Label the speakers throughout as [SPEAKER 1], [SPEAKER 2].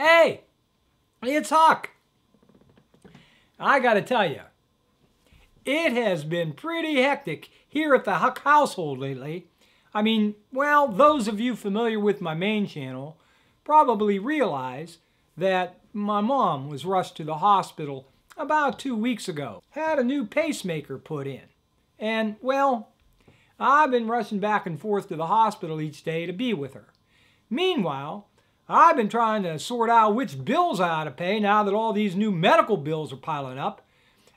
[SPEAKER 1] Hey, it's Huck. I gotta tell you, it has been pretty hectic here at the Huck household lately. I mean, well, those of you familiar with my main channel probably realize that my mom was rushed to the hospital about 2 weeks ago. Had a new pacemaker put in. And, well, I've been rushing back and forth to the hospital each day to be with her. Meanwhile, I've been trying to sort out which bills I ought to pay now that all these new medical bills are piling up.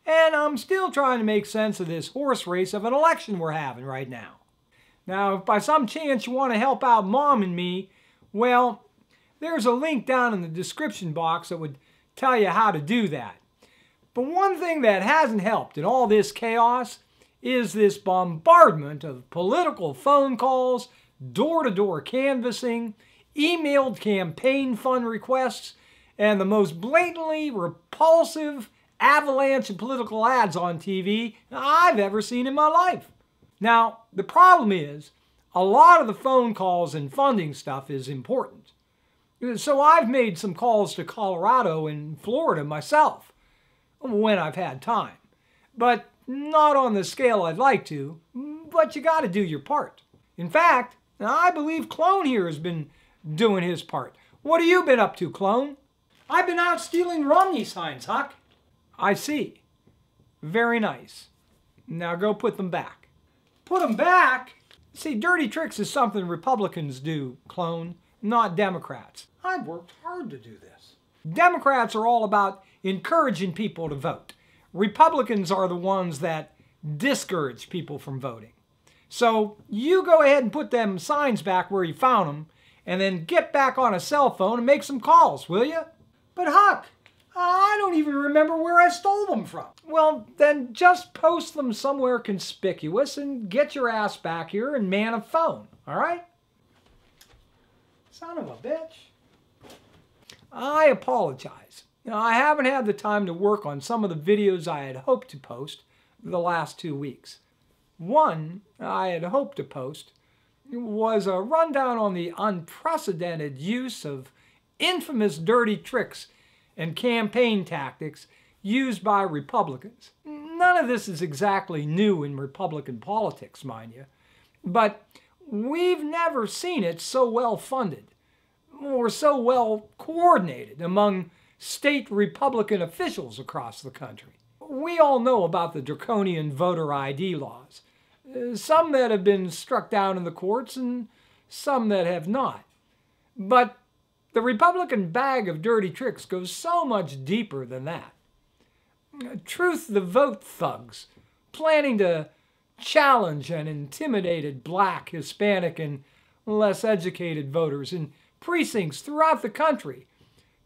[SPEAKER 1] And I'm still trying to make sense of this horse race of an election we're having right now. Now, if by some chance you want to help out Mom and me, well, there's a link down in the description box that would tell you how to do that. But one thing that hasn't helped in all this chaos is this bombardment of political phone calls, door-to-door canvassing, emailed campaign fund requests, and the most blatantly repulsive avalanche of political ads on TV I've ever seen in my life. Now, the problem is, a lot of the phone calls and funding stuff is important. So I've made some calls to Colorado and Florida myself, when I've had time. But not on the scale I'd like to, but you gotta do your part. In fact, I believe Clone here has been doing his part. What have you been up to, Clone? I've been out stealing Romney signs, Huck. I see. Very nice. Now go put them back. Put them back? See, dirty tricks is something Republicans do, Clone, not Democrats. I've worked hard to do this. Democrats are all about encouraging people to vote. Republicans are the ones that discourage people from voting. So you go ahead and put them signs back where you found them, and then get back on a cell phone and make some calls, will you? But Huck, I don't even remember where I stole them from. Well, then just post them somewhere conspicuous and get your ass back here and man a phone, all right? Son of a bitch. I apologize. Now, I haven't had the time to work on some of the videos I had hoped to post the last 2 weeks. One I had hoped to post was a rundown on the unprecedented use of infamous dirty tricks and campaign tactics used by Republicans. None of this is exactly new in Republican politics, mind you, but we've never seen it so well funded or so well coordinated among state Republican officials across the country. We all know about the draconian voter ID laws. Some that have been struck down in the courts and some that have not. But the Republican bag of dirty tricks goes so much deeper than that. Truth the vote thugs planning to challenge and intimidated black, Hispanic, and less educated voters in precincts throughout the country,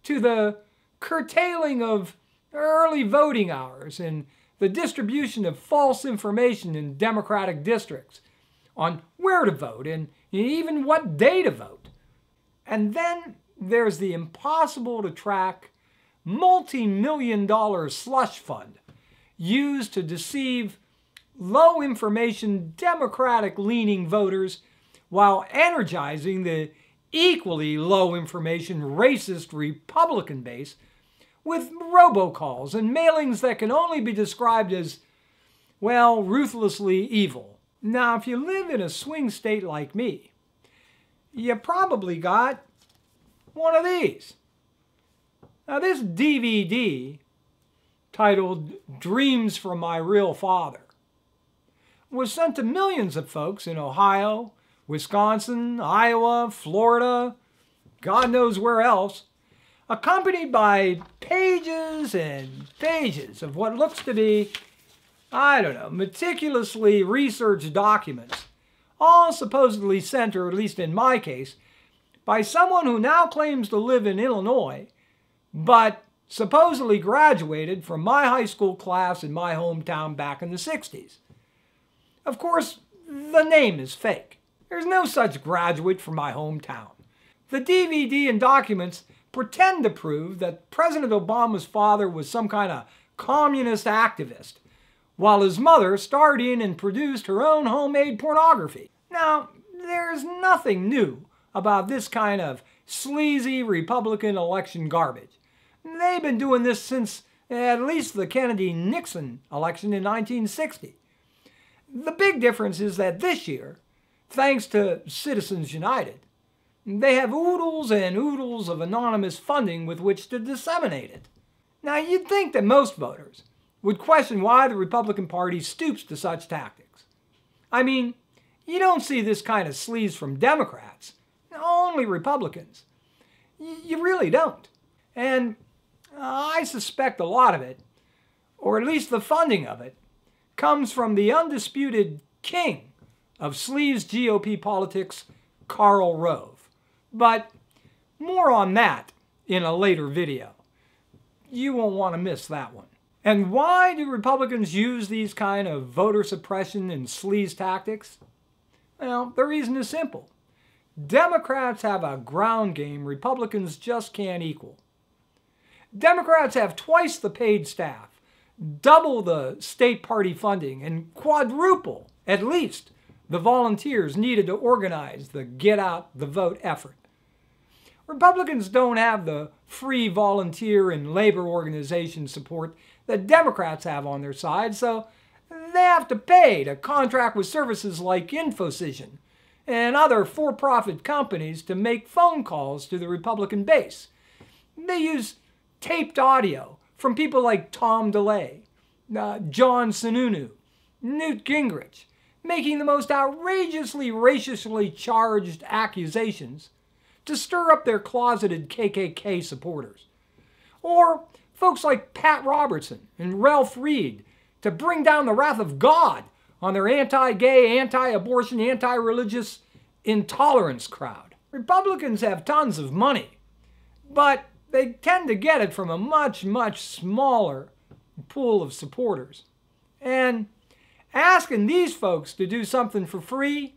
[SPEAKER 1] to the curtailing of early voting hours and the distribution of false information in Democratic districts on where to vote and even what day to vote. And then there's the impossible to track multi-million-dollar slush fund used to deceive low information Democratic-leaning voters while energizing the equally low information racist Republican base with robocalls and mailings that can only be described as, well, ruthlessly evil. Now, if you live in a swing state like me, you probably got one of these. Now, this DVD, titled Dreams from My Real Father, was sent to millions of folks in Ohio, Wisconsin, Iowa, Florida, God knows where else, accompanied by pages and pages of what looks to be, I don't know, meticulously researched documents, all supposedly sent, or at least in my case, by someone who now claims to live in Illinois, but supposedly graduated from my high school class in my hometown back in the 60s. Of course, the name is fake. There's no such graduate from my hometown. The DVD and documents pretend to prove that President Obama's father was some kind of communist activist, while his mother starred in and produced her own homemade pornography. Now, there's nothing new about this kind of sleazy Republican election garbage. They've been doing this since at least the Kennedy-Nixon election in 1960. The big difference is that this year, thanks to Citizens United, they have oodles and oodles of anonymous funding with which to disseminate it. Now, you'd think that most voters would question why the Republican Party stoops to such tactics. I mean, you don't see this kind of sleaze from Democrats, only Republicans. You really don't. And I suspect a lot of it, or at least the funding of it, comes from the undisputed king of sleaze GOP politics, Karl Rove. But more on that in a later video. You won't want to miss that one. And why do Republicans use these kind of voter suppression and sleaze tactics? Well, the reason is simple. Democrats have a ground game Republicans just can't equal. Democrats have twice the paid staff, double the state party funding, and quadruple, at least, the volunteers needed to organize the Get Out the Vote effort. Republicans don't have the free volunteer and labor organization support that Democrats have on their side, so they have to pay to contract with services like Infocision and other for-profit companies to make phone calls to the Republican base. They use taped audio from people like Tom DeLay, John Sununu, Newt Gingrich, making the most outrageously racially charged accusations to stir up their closeted KKK supporters. Or folks like Pat Robertson and Ralph Reed to bring down the wrath of God on their anti-gay, anti-abortion, anti-religious intolerance crowd. Republicans have tons of money, but they tend to get it from a much, much smaller pool of supporters. And asking these folks to do something for free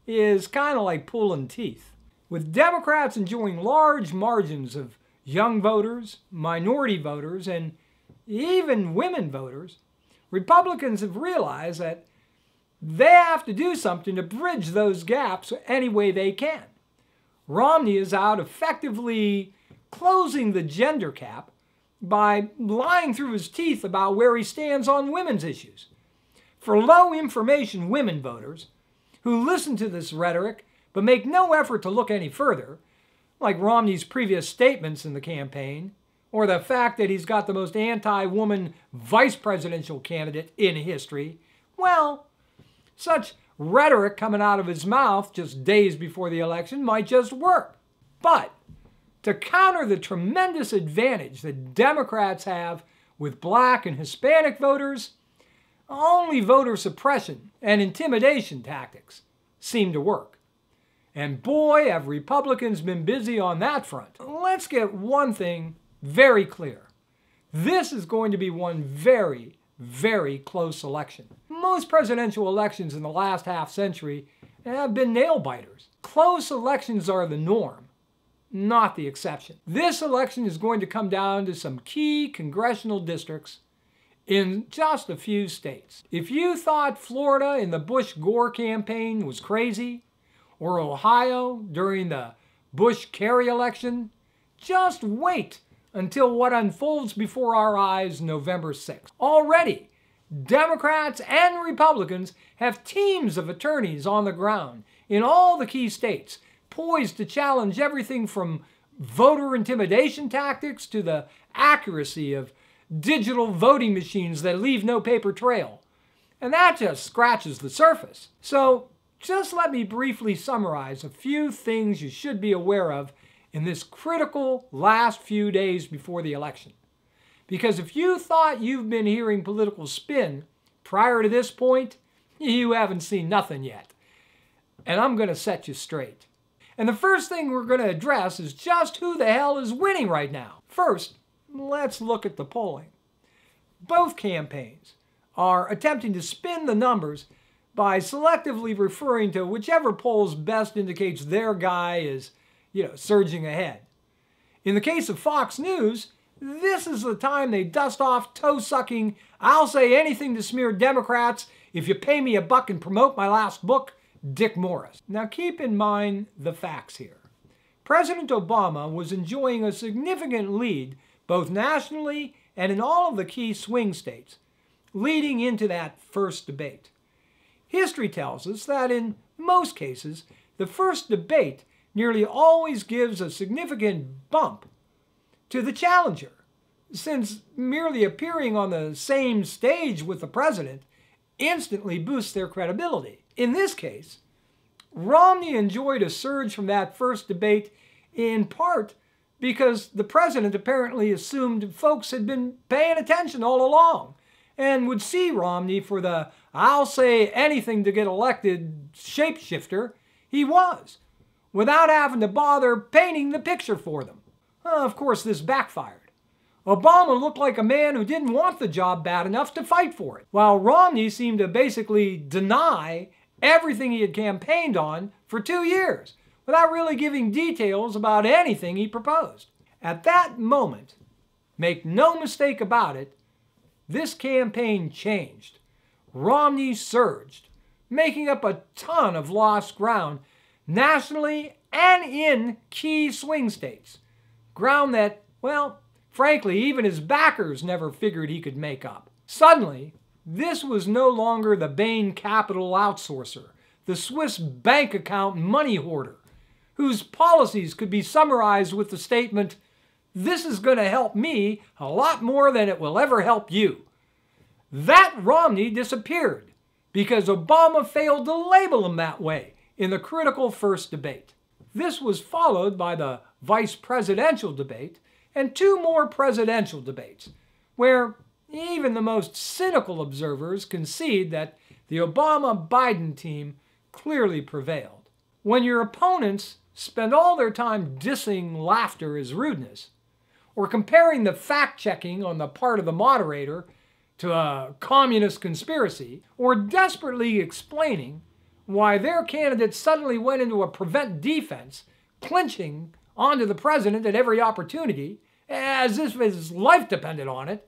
[SPEAKER 1] is kind of like pulling teeth. With Democrats enjoying large margins of young voters, minority voters, and even women voters, Republicans have realized that they have to do something to bridge those gaps any way they can. Romney is out effectively closing the gender gap by lying through his teeth about where he stands on women's issues. For low-information women voters who listen to this rhetoric but make no effort to look any further, like Romney's previous statements in the campaign, or the fact that he's got the most anti-woman vice presidential candidate in history, well, such rhetoric coming out of his mouth just days before the election might just work. But to counter the tremendous advantage that Democrats have with black and Hispanic voters, only voter suppression and intimidation tactics seem to work. And boy, have Republicans been busy on that front. Let's get one thing very clear. This is going to be one very, very close election. Most presidential elections in the last half century have been nail-biters. Close elections are the norm, not the exception. This election is going to come down to some key congressional districts in just a few states. If you thought Florida in the Bush-Gore campaign was crazy, or Ohio during the Bush-Kerry election, just wait until what unfolds before our eyes November 6th. Already, Democrats and Republicans have teams of attorneys on the ground in all the key states, poised to challenge everything from voter intimidation tactics to the accuracy of digital voting machines that leave no paper trail. And that just scratches the surface. So just let me briefly summarize a few things you should be aware of in this critical last few days before the election. Because if you thought you've been hearing political spin prior to this point, you haven't seen nothing yet. And I'm going to set you straight. And the first thing we're going to address is just who the hell is winning right now. First, let's look at the polling. Both campaigns are attempting to spin the numbers by selectively referring to whichever polls best indicates their guy is, surging ahead. In the case of Fox News, this is the time they dust off toe-sucking, I'll say anything to smear Democrats if you pay me $1 and promote my last book Dick Morris. Now keep in mind the facts here. President Obama was enjoying a significant lead both nationally and in all of the key swing states, leading into that first debate. History tells us that in most cases, the first debate nearly always gives a significant bump to the challenger, since merely appearing on the same stage with the president instantly boosts their credibility. In this case, Romney enjoyed a surge from that first debate in part because the president apparently assumed folks had been paying attention all along and would see Romney for the "I'll say anything to get elected" shapeshifter he was, without having to bother painting the picture for them. Of course, this backfired. Obama looked like a man who didn't want the job bad enough to fight for it, while Romney seemed to basically deny everything he had campaigned on for 2 years, without really giving details about anything he proposed. At that moment, make no mistake about it, this campaign changed. Romney surged, making up a ton of lost ground nationally and in key swing states. Ground that, well, frankly, even his backers never figured he could make up. Suddenly, this was no longer the Bain Capital outsourcer, the Swiss bank account money hoarder, whose policies could be summarized with the statement, "This is going to help me a lot more than it will ever help you." That Romney disappeared because Obama failed to label him that way in the critical first debate. This was followed by the vice presidential debate and 2 more presidential debates, where even the most cynical observers concede that the Obama-Biden team clearly prevailed. When your opponents spend all their time dissing laughter as rudeness, or comparing the fact-checking on the part of the moderator to a communist conspiracy, or desperately explaining why their candidate suddenly went into a prevent defense, clinching onto the president at every opportunity, as if his life depended on it,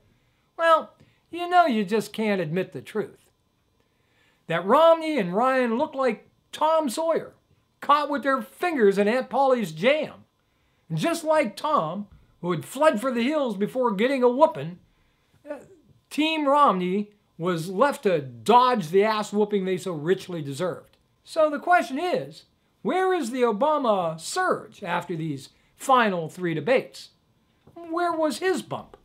[SPEAKER 1] well, you know you just can't admit the truth. That Romney and Ryan look like Tom Sawyer, caught with their fingers in Aunt Polly's jam. And just like Tom, who had fled for the hills before getting a whooping, Team Romney was left to dodge the ass whooping they so richly deserved. So the question is, where is the Obama surge after these final 3 debates? Where was his bump?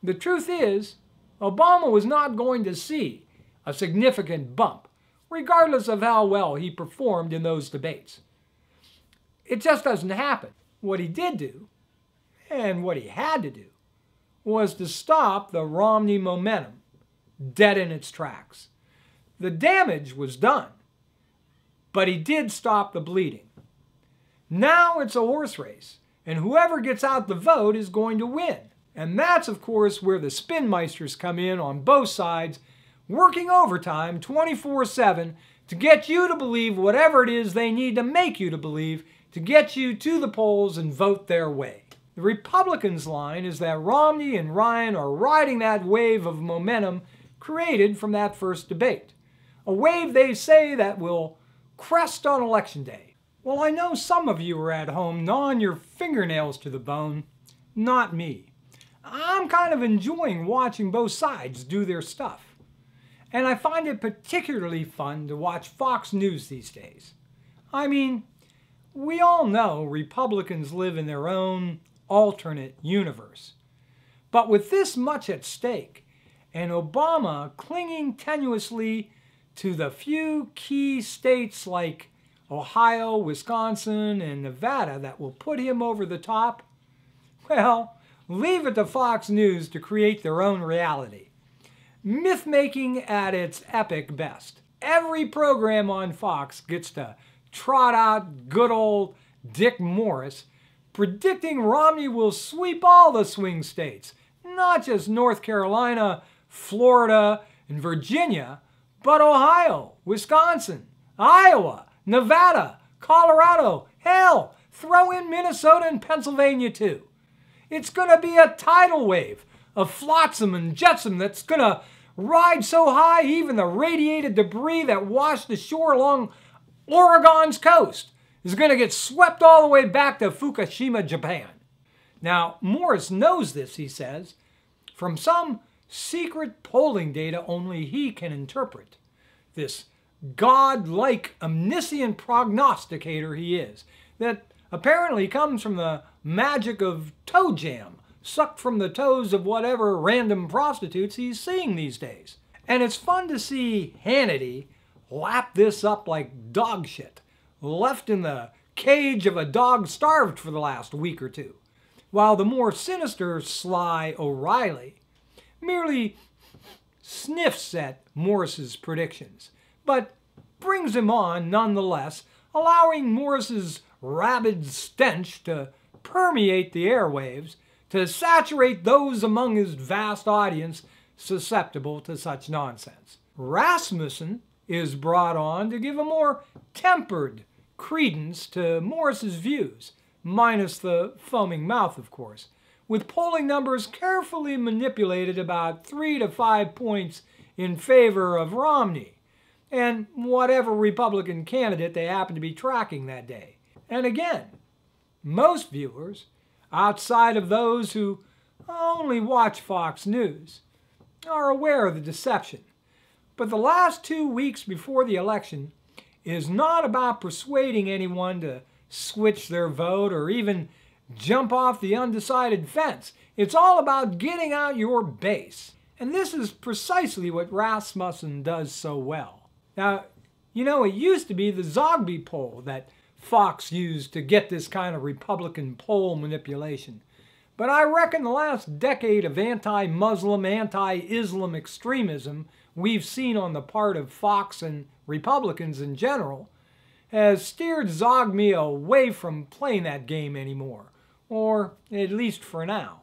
[SPEAKER 1] The truth is, Obama was not going to see a significant bump, regardless of how well he performed in those debates. It just doesn't happen. What he did do, and what he had to do, was to stop the Romney momentum dead in its tracks. The damage was done, but he did stop the bleeding. Now it's a horse race, and whoever gets out the vote is going to win. And that's, of course, where the spinmeisters come in on both sides, working overtime 24/7 to get you to believe whatever it is they need to make you to believe to get you to the polls and vote their way. The Republicans' line is that Romney and Ryan are riding that wave of momentum created from that first debate. A wave, they say, that will crest on Election Day. Well, I know some of you are at home gnawing your fingernails to the bone. Not me. I'm kind of enjoying watching both sides do their stuff. And I find it particularly fun to watch Fox News these days. I mean, we all know Republicans live in their own alternate universe. But with this much at stake, and Obama clinging tenuously to the few key states like Ohio, Wisconsin, and Nevada that will put him over the top, well, leave it to Fox News to create their own reality. Myth-making at its epic best. Every program on Fox gets to trot out good old Dick Morris predicting Romney will sweep all the swing states, not just North Carolina, Florida, and Virginia, but Ohio, Wisconsin, Iowa, Nevada, Colorado, hell, throw in Minnesota and Pennsylvania too. It's going to be a tidal wave of flotsam and jetsam that's going to ride so high even the radiated debris that washed ashore along Oregon's coast is going to get swept all the way back to Fukushima, Japan. Now, Morris knows this, he says, from some secret polling data only he can interpret. This god-like omniscient prognosticator he is, that apparently comes from the magic of toe jam, sucked from the toes of whatever random prostitutes he's seeing these days. And it's fun to see Hannity lap this up like dog shit, left in the cage of a dog starved for the last week or two, while the more sinister Sly O'Reilly merely sniffs at Morris's predictions, but brings him on nonetheless, allowing Morris's rabid stench to permeate the airwaves, to saturate those among his vast audience susceptible to such nonsense. Rasmussen is brought on to give a more tempered credence to Morris's views, minus the foaming mouth, of course, with polling numbers carefully manipulated about 3 to 5 points in favor of Romney and whatever Republican candidate they happen to be tracking that day. And again, most viewers, outside of those who only watch Fox News, are aware of the deception. But the last 2 weeks before the election is not about persuading anyone to switch their vote or even jump off the undecided fence. It's all about getting out your base. And this is precisely what Rasmussen does so well. Now, you know, it used to be the Zogby poll that Fox used to get this kind of Republican poll manipulation. But I reckon the last decade of anti-Muslim, anti-Islam extremism we've seen on the part of Fox and Republicans in general has steered Zogby away from playing that game anymore, or at least for now.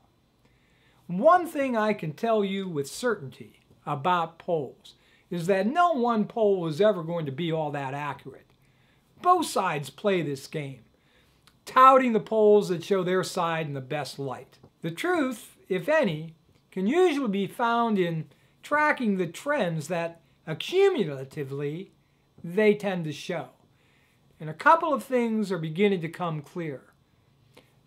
[SPEAKER 1] One thing I can tell you with certainty about polls is that no one poll is ever going to be all that accurate. Both sides play this game, touting the polls that show their side in the best light. The truth, if any, can usually be found in tracking the trends that accumulatively they tend to show. And a couple of things are beginning to come clear.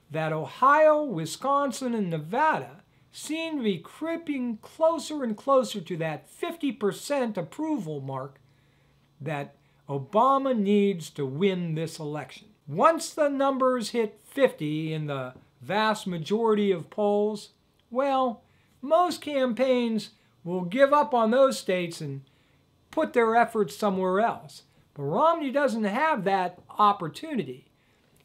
[SPEAKER 1] That Ohio, Wisconsin, and Nevada seem to be creeping closer and closer to that 50% approval mark that Obama needs to win this election. Once the numbers hit 50 in the vast majority of polls, well, most campaigns will give up on those states and put their efforts somewhere else. But Romney doesn't have that opportunity.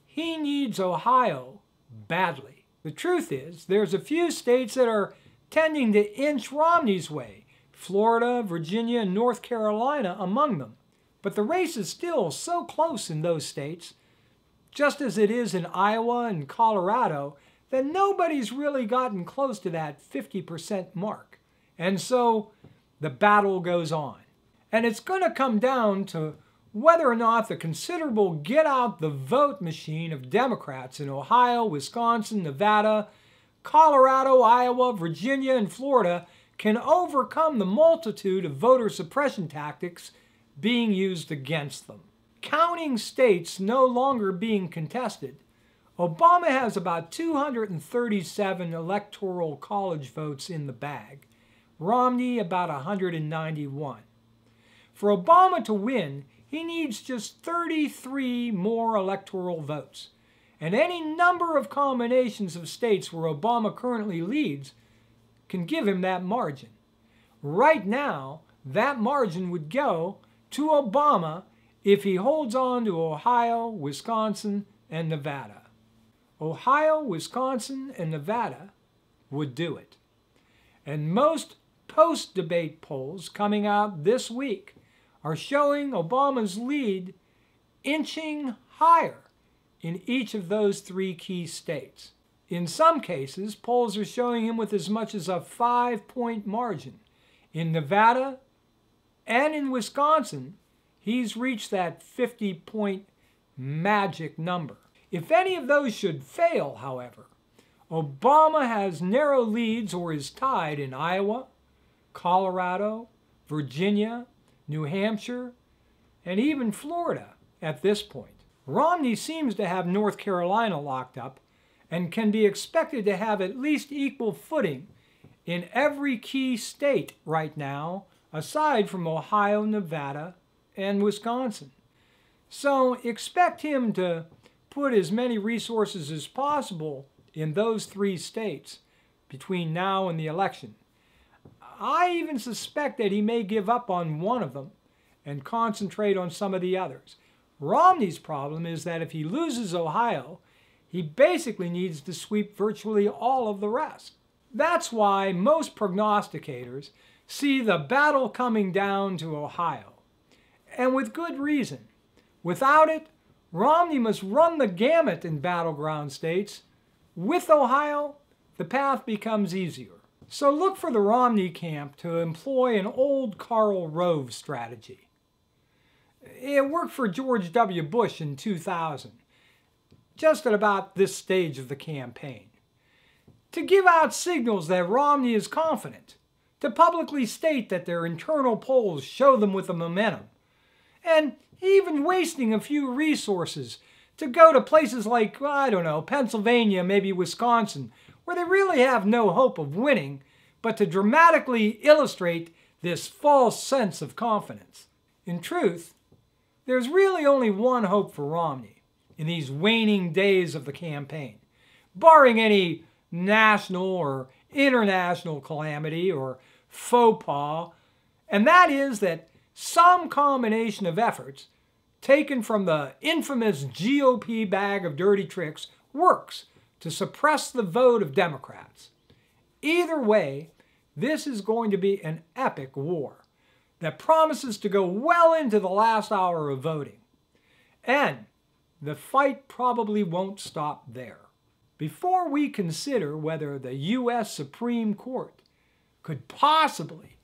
[SPEAKER 1] He needs Ohio badly. The truth is, there's a few states that are tending to inch Romney's way, Florida, Virginia, and North Carolina among them. But the race is still so close in those states, just as it is in Iowa and Colorado, that nobody's really gotten close to that 50% mark. And so the battle goes on. And it's going to come down to whether or not the considerable get-out-the-vote machine of Democrats in Ohio, Wisconsin, Nevada, Colorado, Iowa, Virginia, and Florida can overcome the multitude of voter suppression tactics being used against them. Counting states no longer being contested, Obama has about 237 electoral college votes in the bag, Romney about 191. For Obama to win, he needs just 33 more electoral votes, and any number of combinations of states where Obama currently leads can give him that margin. Right now, that margin would go to Obama if he holds on to Ohio, Wisconsin, and Nevada. Ohio, Wisconsin, and Nevada would do it. And most post-debate polls coming out this week are showing Obama's lead inching higher in each of those three key states. In some cases, polls are showing him with as much as a 5-point margin. In Nevada and in Wisconsin, he's reached that 50-point magic number. If any of those should fail, however, Obama has narrow leads or is tied in Iowa, Colorado, Virginia, New Hampshire, and even Florida, at this point. Romney seems to have North Carolina locked up and can be expected to have at least equal footing in every key state right now, aside from Ohio, Nevada, and Wisconsin. So expect him to put as many resources as possible in those 3 states between now and the election. I even suspect that he may give up on one of them and concentrate on some of the others. Romney's problem is that if he loses Ohio, he basically needs to sweep virtually all of the rest. That's why most prognosticators see the battle coming down to Ohio, and with good reason. Without it, Romney must run the gamut in battleground states. With Ohio, the path becomes easier. So look for the Romney camp to employ an old Karl Rove strategy. It worked for George W. Bush in 2000, just at about this stage of the campaign. To give out signals that Romney is confident, to publicly state that their internal polls show them with the momentum, and even wasting a few resources to go to places like, I don't know, Pennsylvania, maybe Wisconsin, where they really have no hope of winning, but to dramatically illustrate this false sense of confidence. In truth, there's really only one hope for Romney in these waning days of the campaign, barring any national or international calamity or faux pas, and that is that some combination of efforts taken from the infamous GOP bag of dirty tricks works to suppress the vote of Democrats. Either way, this is going to be an epic war that promises to go well into the last hour of voting. And the fight probably won't stop there. Before we consider whether the U.S. Supreme Court could possibly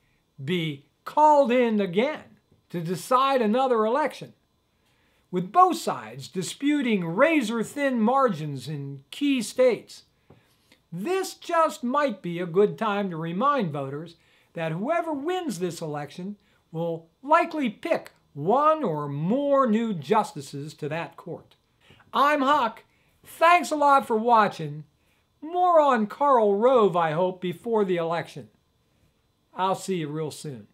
[SPEAKER 1] be called in again to decide another election, with both sides disputing razor-thin margins in key states, this just might be a good time to remind voters that whoever wins this election will likely pick one or more new justices to that court. I'm Huck. Thanks a lot for watching. More on Karl Rove, I hope, before the election. I'll see you real soon.